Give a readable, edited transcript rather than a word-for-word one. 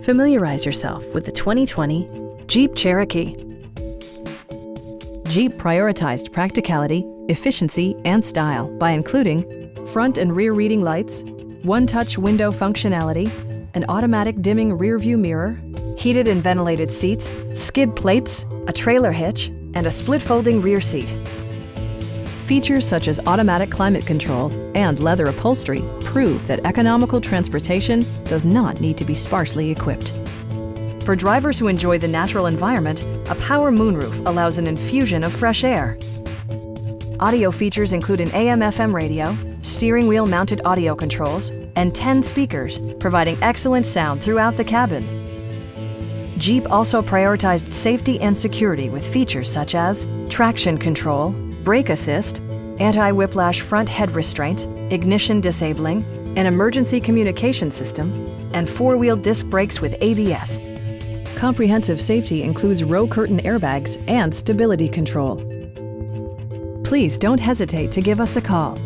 Familiarize yourself with the 2020 Jeep Cherokee. Jeep prioritized practicality, efficiency, and style by including front and rear reading lights, one-touch window functionality, an automatic dimming rear-view mirror, heated and ventilated seats, skid plates, a trailer hitch, and a split-folding rear seat. Features such as automatic climate control and leather upholstery prove that economical transportation does not need to be sparsely equipped. For drivers who enjoy the natural environment, a power moonroof allows an infusion of fresh air. Audio features include an AM/FM radio, steering wheel mounted audio controls, and 10 speakers, providing excellent sound throughout the cabin. Jeep also prioritized safety and security with features such as traction control, brake assist, anti-whiplash front head restraints, ignition disabling, an emergency communication system, and four-wheel disc brakes with ABS. Comprehensive safety includes row curtain airbags and stability control. Please don't hesitate to give us a call.